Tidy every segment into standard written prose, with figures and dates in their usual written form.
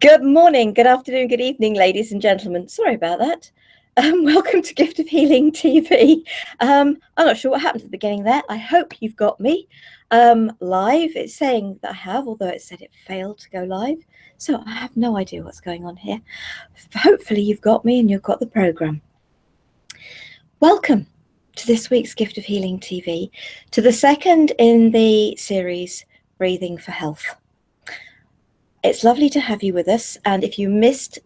Good morning, good afternoon, good evening, ladies and gentlemen. Sorry about that. Welcome to Gift of Healing TV. I'm not sure what happened at the beginning there. I hope you've got me live. It's saying that I have, although it said it failed to go live. So I have no idea what's going on here. Hopefully you've got me and you've got the program. Welcome to this week's Gift of Healing TV, to the second in the series, Breathing for Health. It's lovely to have you with us, and if you missed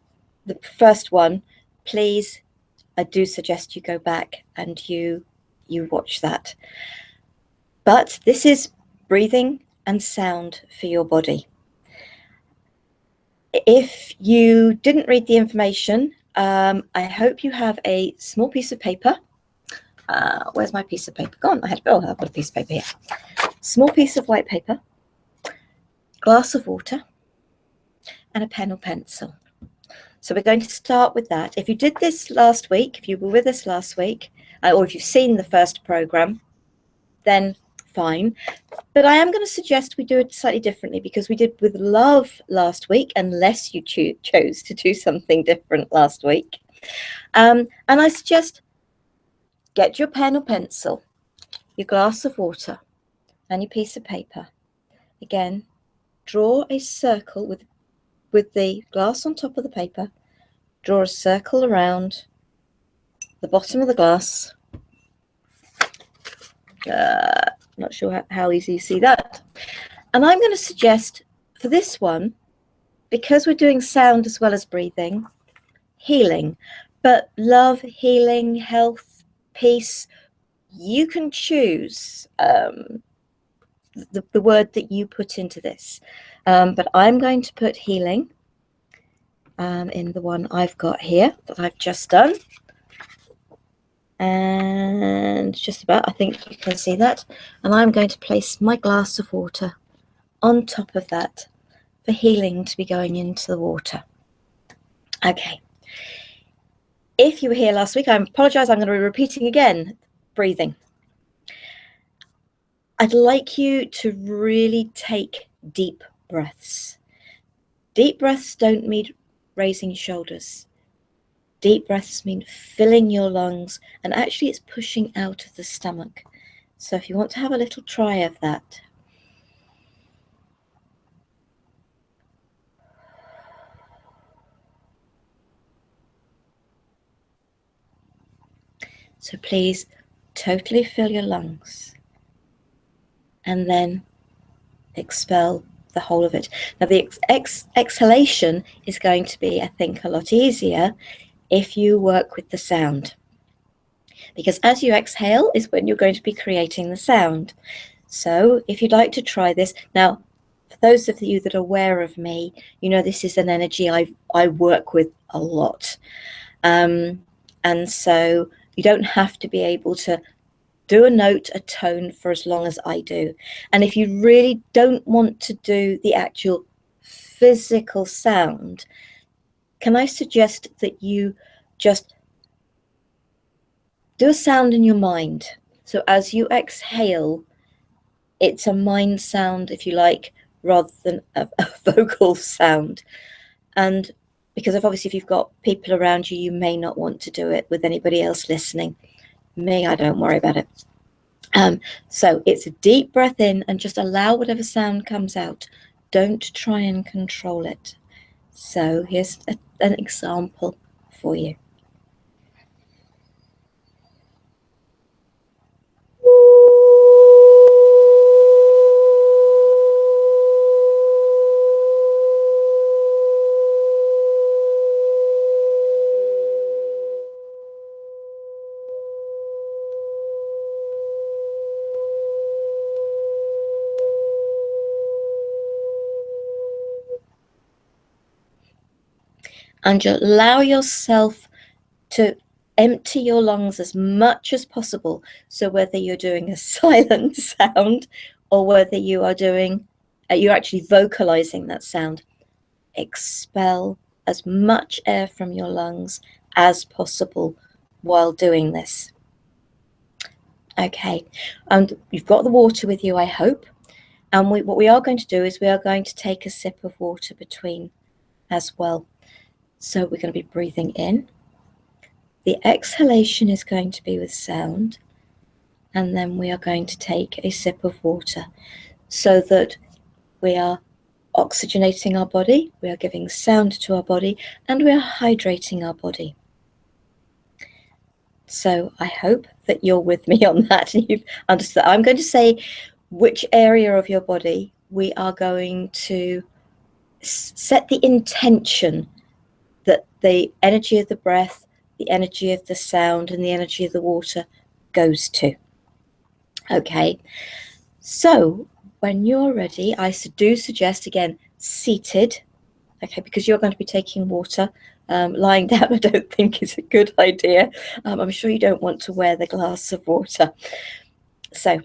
the first one, please, I do suggest you go back and you watch that. But this is breathing and sound for your body. If you didn't read the information, I hope you have a small piece of paper. Where's my piece of paper gone? I've got a piece of paper here. Small piece of white paper, glass of water, and a pen or pencil. So we're going to start with that. If you did this last week, if you were with us last week, or if you've seen the first program, then fine. But I am going to suggest we do it slightly differently, because we did with love last week, unless you chose to do something different last week. And I suggest get your pen or pencil, your glass of water, and your piece of paper. Again, draw a circle with the glass on top of the paper. Draw a circle around the bottom of the glass. Not sure how easy you see that. And I'm going to suggest for this one, because we're doing sound as well as breathing, healing. But love, healing, health, peace, you can choose the word that you put into this. But I'm going to put healing in the one I've got here that I've just done. And just about, I think you can see that. And I'm going to place my glass of water on top of that for healing to be going into the water. Okay. If you were here last week, I apologize, I'm going to be repeating again. Breathing. I'd like you to really take deep breaths. Deep breaths don't mean raising your shoulders. Deep breaths mean filling your lungs, and actually it's pushing out of the stomach. So if you want to have a little try of that. So please totally fill your lungs and then expel the whole of it. Now the exhalation is going to be, I think, a lot easier if you work with the sound, because as you exhale is when you're going to be creating the sound. So if you'd like to try this, now for those of you that are aware of me, you know this is an energy I work with a lot, and so you don't have to be able to do a note, a tone for as long as I do. And if you really don't want to do the actual physical sound, can I suggest that you just do a sound in your mind? So as you exhale, it's a mind sound, if you like, rather than a vocal sound. And because obviously if you've got people around you, you may not want to do it with anybody else listening. Me, I don't worry about it. So it's a deep breath in and just allow whatever sound comes out. Don't try and control it. So here's an example for you. And you allow yourself to empty your lungs as much as possible. So whether you're doing a silent sound or whether you are doing, you're actually vocalizing that sound, expel as much air from your lungs as possible while doing this. Okay, and you've got the water with you, I hope. And what we are going to do is we are going to take a sip of water between as well. So we're going to be breathing in. The exhalation is going to be with sound, and then we are going to take a sip of water so that we are oxygenating our body, we are giving sound to our body, and we are hydrating our body. So I hope that you're with me on that and you've understood. I'm going to say which area of your body we are going to set the intention that the energy of the breath, the energy of the sound, and the energy of the water goes to. Okay, so when you're ready, I do suggest, again, seated, okay, because you're going to be taking water. Lying down I don't think is a good idea. I'm sure you don't want to wear the glass of water. So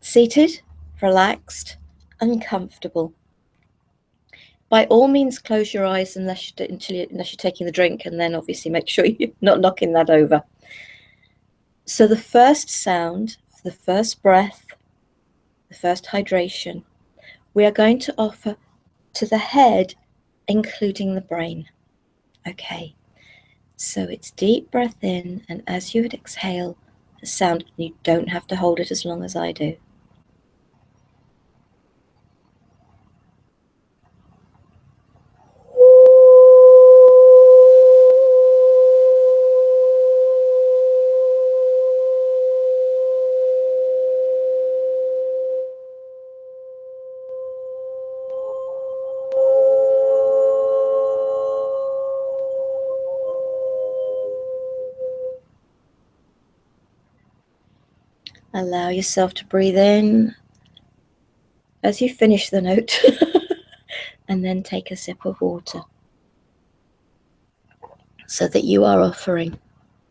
seated, relaxed, and comfortable. By all means, close your eyes unless you're taking the drink, and then obviously make sure you're not knocking that over. So the first sound, the first breath, the first hydration, we are going to offer to the head, including the brain. Okay, so it's deep breath in, and as you would exhale, the sound, you don't have to hold it as long as I do. Allow yourself to breathe in as you finish the note and then take a sip of water so that you are offering.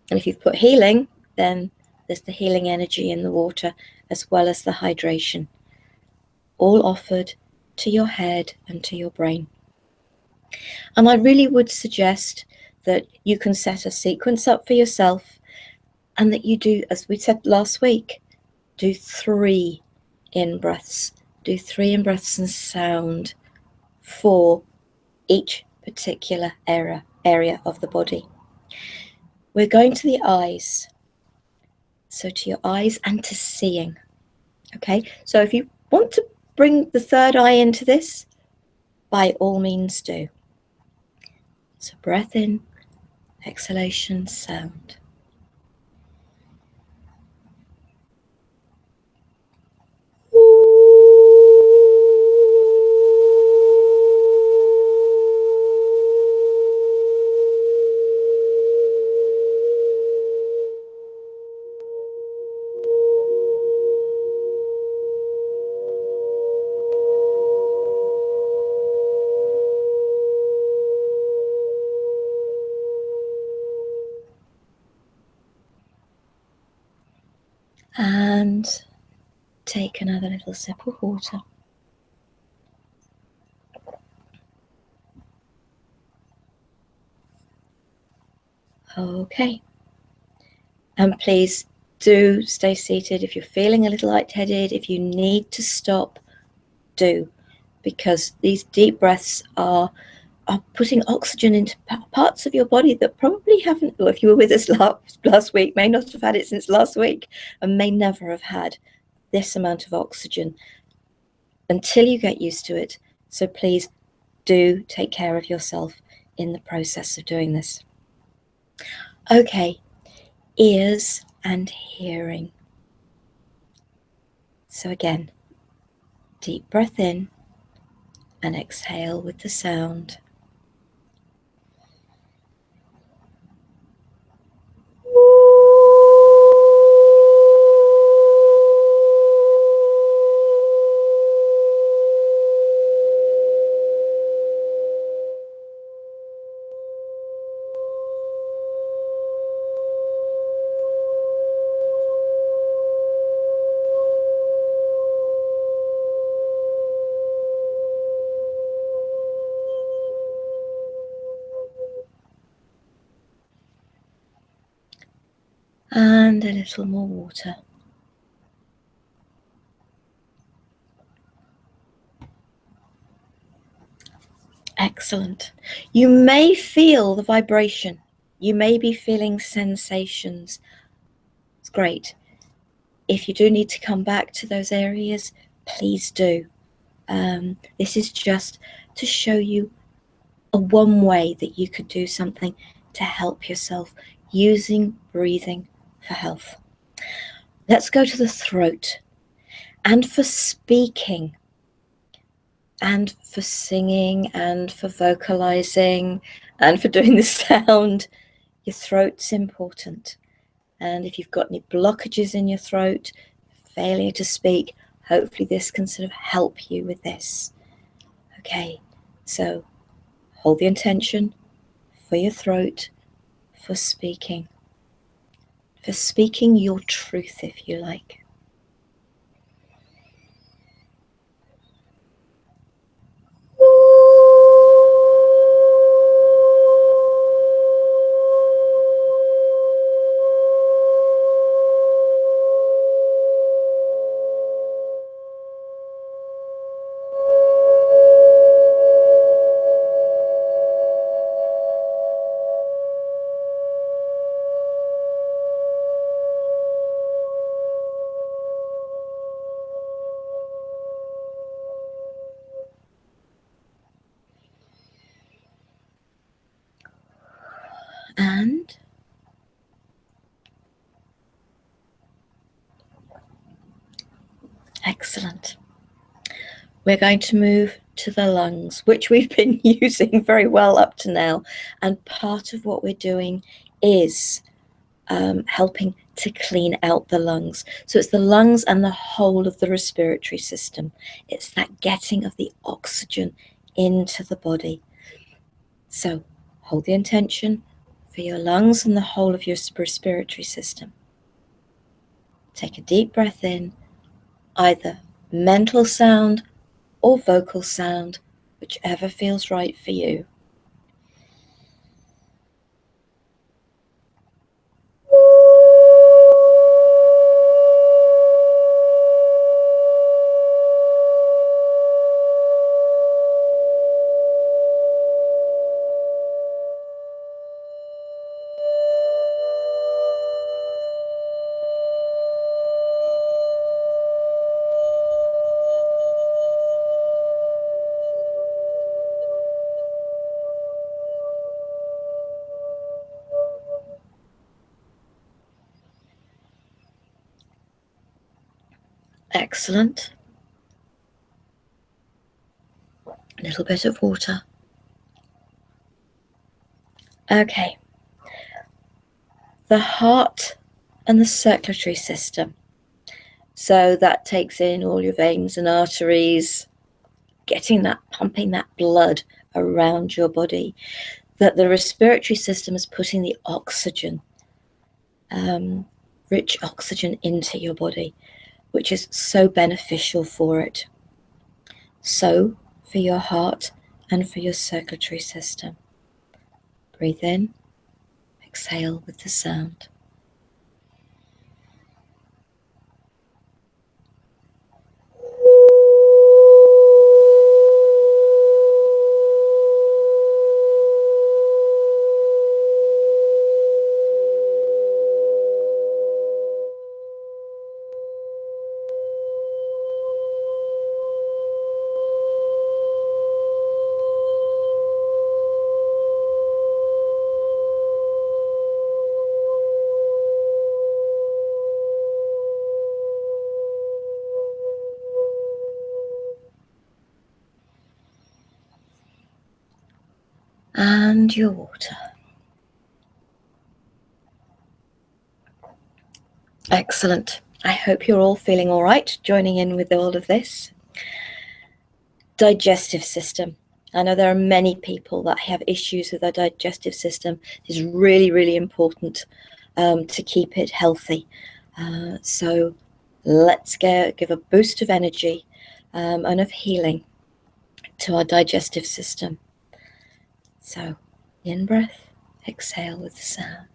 And if you've put healing, then there's the healing energy in the water as well as the hydration, all offered to your head and to your brain. And I really would suggest that you can set a sequence up for yourself, and that you do, as we said last week, do 3 in-breaths. Do 3 in-breaths and sound for each particular area of the body. We're going to the eyes. So to your eyes and to seeing. Okay, so if you want to bring the third eye into this, by all means do. So breath in, exhalation, sound. And take another little sip of water. Okay. And please do stay seated. If you're feeling a little lightheaded, if you need to stop, do, because these deep breaths are putting oxygen into parts of your body that probably haven't, or if you were with us last week, may not have had it since last week, and may never have had this amount of oxygen until you get used to it. So please do take care of yourself in the process of doing this. Okay, ears and hearing. So again, deep breath in and exhale with the sound. And a little more water. Excellent. You may feel the vibration. You may be feeling sensations. It's great. If you do need to come back to those areas, please do. This is just to show you one way that you could do something to help yourself using breathing for health. Let's go to the throat. And for speaking, and for singing, and for vocalizing, and for doing the sound, your throat's important. And if you've got any blockages in your throat, failure to speak, hopefully this can sort of help you with this. Okay, so hold the intention for your throat, for speaking your truth, if you like. And excellent. We're going to move to the lungs, which we've been using very well up to now. And part of what we're doing is helping to clean out the lungs. So it's the lungs and the whole of the respiratory system. It's that getting of the oxygen into the body. So hold the intention for your lungs and the whole of your respiratory system. Take a deep breath in, either mental sound or vocal sound, whichever feels right for you. Excellent. A little bit of water. Okay. The heart and the circulatory system. So that takes in all your veins and arteries, getting that, pumping that blood around your body. That the respiratory system is putting the oxygen, rich oxygen into your body, which is so beneficial for it. So for your heart and for your circulatory system. Breathe in, exhale with the sound. And your water. Excellent. I hope you're all feeling all right, joining in with all of this. Digestive system. I know there are many people that have issues with their digestive system. It's really, really important to keep it healthy. So let's give a boost of energy and of healing to our digestive system. So in breath, exhale with the sound.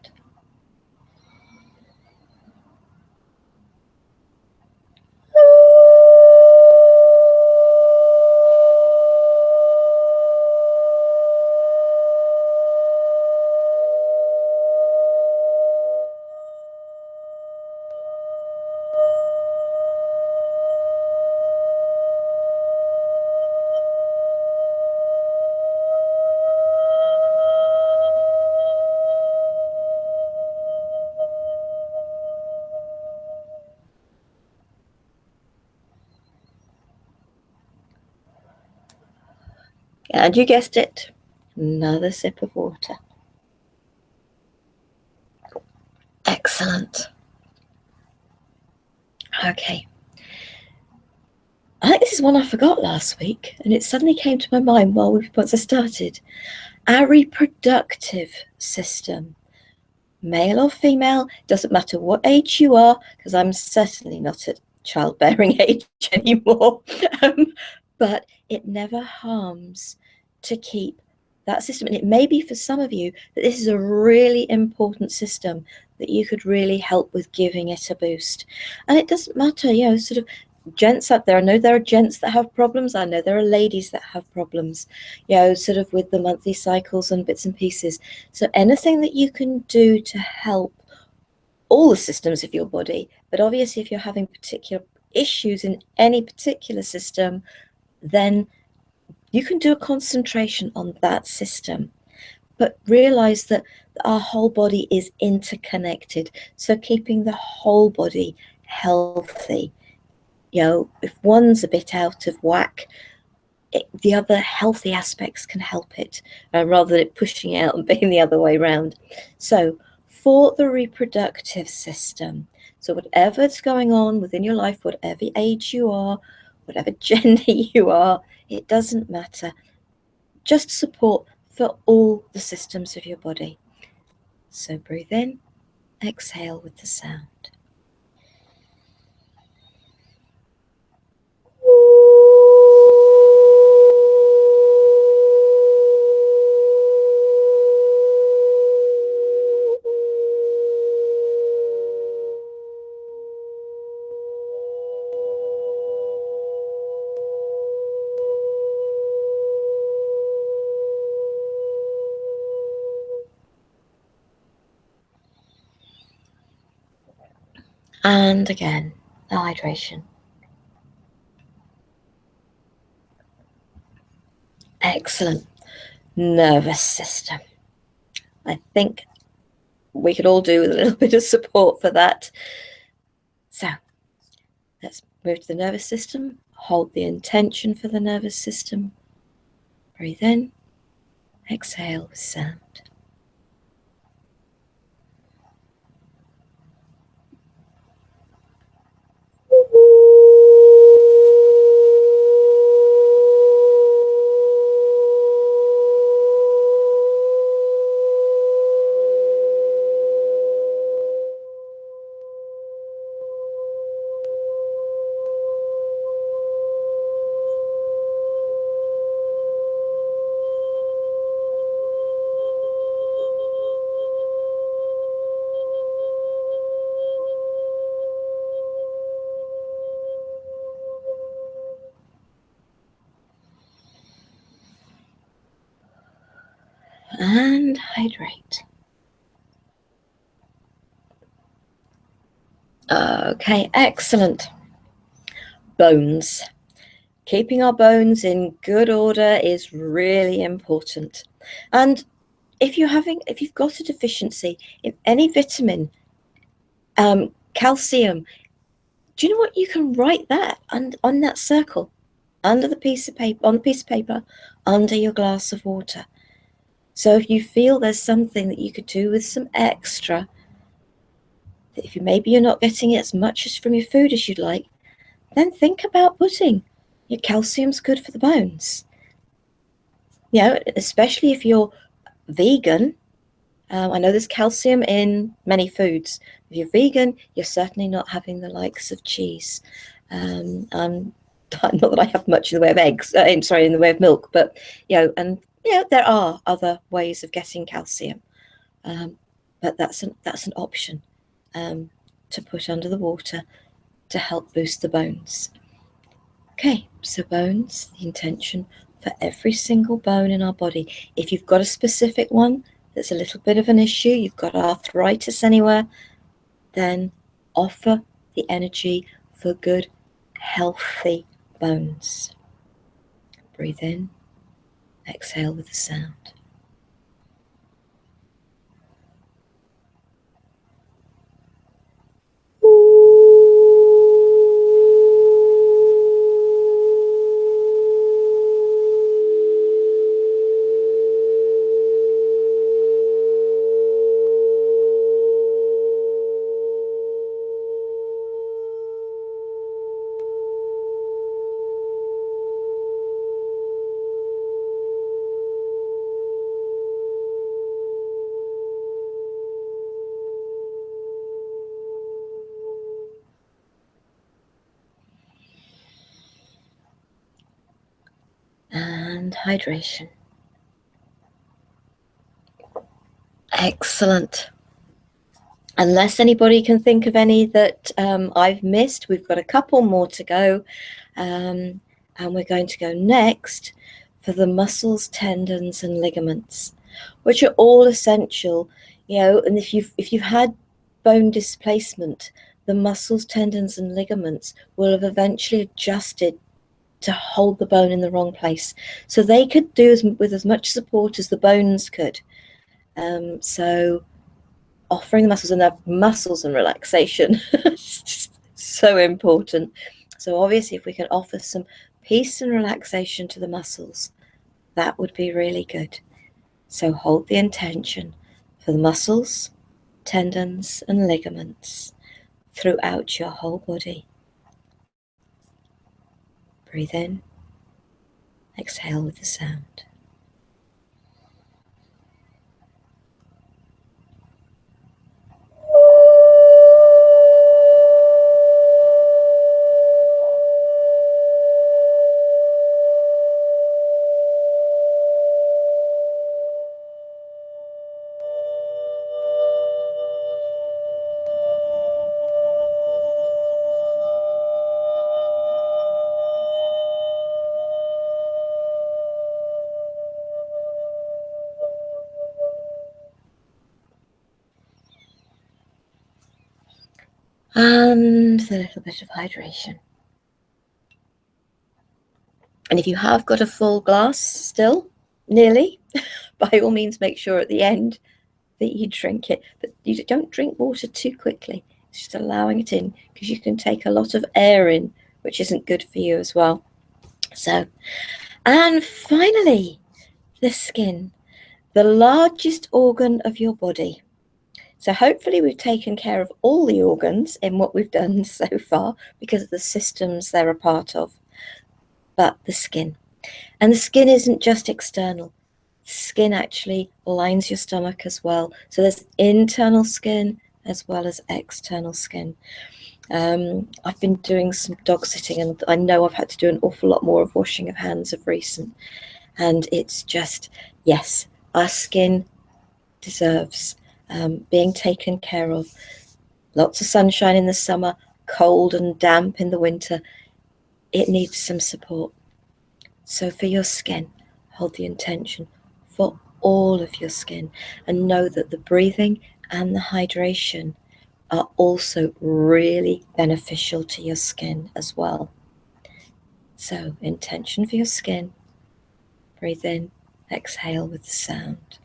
And you guessed it, another sip of water. Excellent. Okay. I think this is one I forgot last week, and it suddenly came to my mind once I started. Our reproductive system, male or female, doesn't matter what age you are, because I'm certainly not at childbearing age anymore, but it never harms to keep that system. And it may be for some of you that this is a really important system that you could really help with giving it a boost. And it doesn't matter, sort of gents out there. I know there are gents that have problems. I know there are ladies that have problems, sort of with the monthly cycles and bits and pieces. So anything that you can do to help all the systems of your body, but obviously if you're having particular issues in any particular system, then you can do a concentration on that system. But realize that our whole body is interconnected. So keeping the whole body healthy. If one's a bit out of whack, the other healthy aspects can help it, rather than it pushing out and being the other way around. So for the reproductive system, so whatever's going on within your life, whatever age you are, whatever gender you are, it doesn't matter. Just support for all the systems of your body. So breathe in, exhale with the sound. And again, the hydration. Excellent. Nervous system. I think we could all do with a little bit of support for that. So let's move to the nervous system. Hold the intention for the nervous system. Breathe in, exhale with sound. And hydrate. Okay, excellent. Bones. Keeping our bones in good order is really important. And if you've got a deficiency in any vitamin, calcium, do you know what? You can write that on that circle, under the piece of paper, on the piece of paper, under your glass of water. So if you feel there's something that you could do with some extra, that if maybe you're not getting as much as from your food as you'd like, then think about putting your calcium's good for the bones. Especially if you're vegan. I know there's calcium in many foods. If you're vegan, you're certainly not having the likes of cheese. Not that I have much in the way of eggs, in the way of milk, but there are other ways of getting calcium, but that's an option to put under the water to help boost the bones. Okay, so bones, the intention for every single bone in our body. If you've got a specific one that's a little bit of an issue, you've got arthritis anywhere, then offer the energy for good, healthy bones. Breathe in, exhale with the sound. And hydration. Excellent. Unless anybody can think of any that I've missed, we've got a couple more to go. And we're going to go next for the muscles, tendons, and ligaments, which are all essential, you know. And if you've had bone displacement, the muscles, tendons, and ligaments will have eventually adjusted to hold the bone in the wrong place, so they could do with as much support as the bones could. So offering the muscles and relaxation is just so important. So obviously, if we can offer some peace and relaxation to the muscles, that would be really good. So hold the intention for the muscles, tendons, and ligaments throughout your whole body. Breathe in, exhale with the sound. And a little bit of hydration. And if you have got a full glass still, nearly, by all means make sure at the end that you drink it. But you don't drink water too quickly. It's just allowing it in, because you can take a lot of air in, which isn't good for you as well. So, and finally, the skin, the largest organ of your body. So hopefully we've taken care of all the organs in what we've done so far, because of the systems they're a part of. But the skin. And the skin isn't just external. Skin actually lines your stomach as well. So there's internal skin as well as external skin. I've been doing some dog sitting, and I know I've had to do an awful lot more of washing of hands of recent. And it's just, yes, our skin deserves being taken care of. Lots of sunshine in the summer, cold and damp in the winter. It needs some support. So for your skin, hold the intention for all of your skin, and know that the breathing and the hydration are also really beneficial to your skin as well. So intention for your skin, breathe in, exhale with the sound.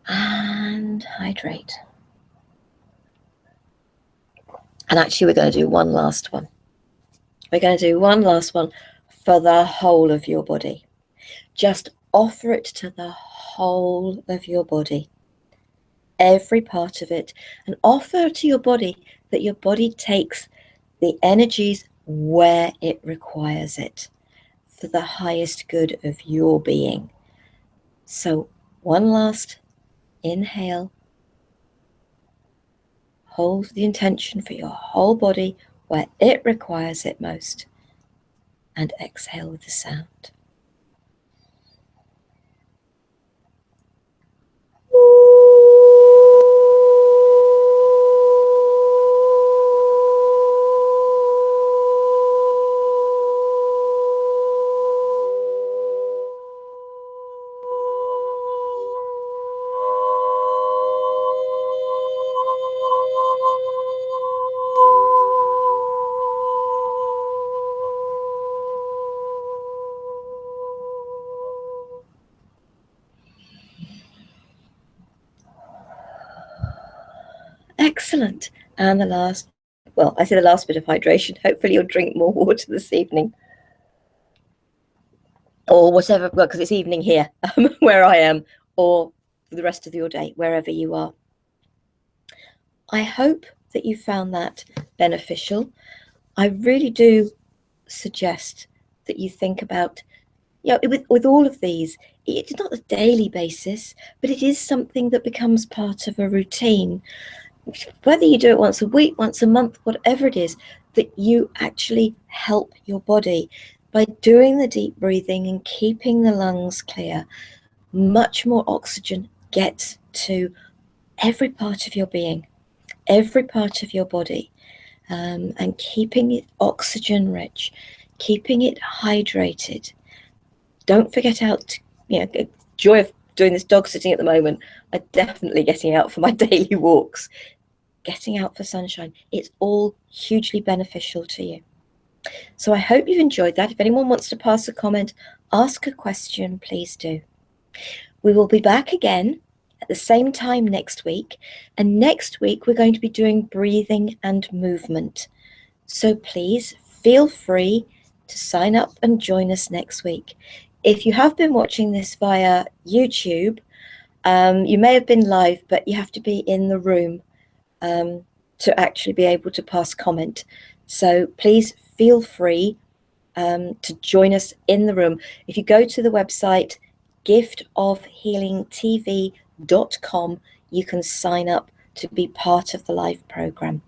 And hydrate. And actually, we're going to do one last one. We're going to do one last one for the whole of your body. Just offer it to the whole of your body, every part of it, and offer to your body that your body takes the energies where it requires it for the highest good of your being. So one last inhale. Hold the intention for your whole body where it requires it most. And exhale with the sound. Excellent. And the last, well, I say the last bit of hydration. Hopefully you'll drink more water this evening. Or whatever, well, because it's evening here where I am, or for the rest of your day, wherever you are. I hope that you found that beneficial. I really do suggest that you think about, with all of these, it's not a daily basis, but it is something that becomes part of a routine. Whether you do it once a week, once a month, whatever it is, that you actually help your body by doing the deep breathing and keeping the lungs clear. Much more oxygen gets to every part of your being, every part of your body, and keeping it oxygen rich, keeping it hydrated. Don't forget out, joy of doing this dog sitting at the moment. I'm definitely getting out for my daily walks, getting out for sunshine. It's all hugely beneficial to you. So I hope you've enjoyed that. If anyone wants to pass a comment, ask a question, please do. We will be back again at the same time next week. And next week, we're going to be doing breathing and movement. So please feel free to sign up and join us next week. If you have been watching this via YouTube, you may have been live, but you have to be in the room to actually be able to pass comment. So please feel free to join us in the room. If you go to the website giftofhealingtv.com, you can sign up to be part of the live program,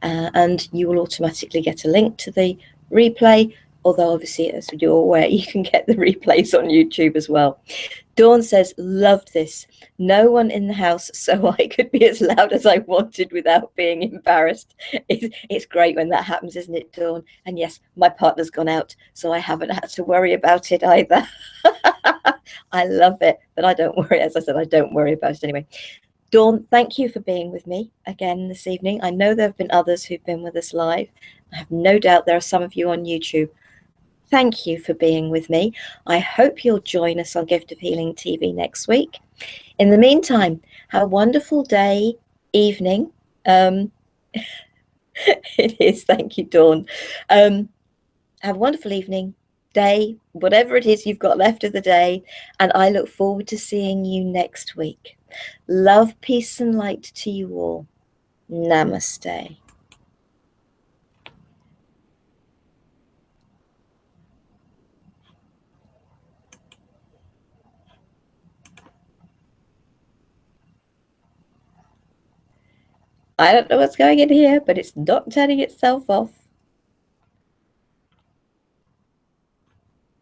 and you will automatically get a link to the replay, although obviously, as you're aware, you can get the replays on YouTube as well. Dawn says, loved this. No one in the house, so I could be as loud as I wanted without being embarrassed. It's great when that happens, isn't it, Dawn? And yes, my partner's gone out, so I haven't had to worry about it either. I love it, but I don't worry. As I said, I don't worry about it anyway. Dawn, thank you for being with me again this evening. I know there have been others who've been with us live. I have no doubt there are some of you on YouTube. Thank you for being with me. I hope you'll join us on Gift of Healing TV next week. In the meantime, have a wonderful day, evening. It is, thank you, Dawn. Have a wonderful evening, day, whatever it is you've got left of the day, and I look forward to seeing you next week. Love, peace, and light to you all. Namaste. I don't know what's going in here, but it's not turning itself off.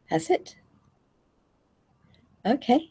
Has it? Okay.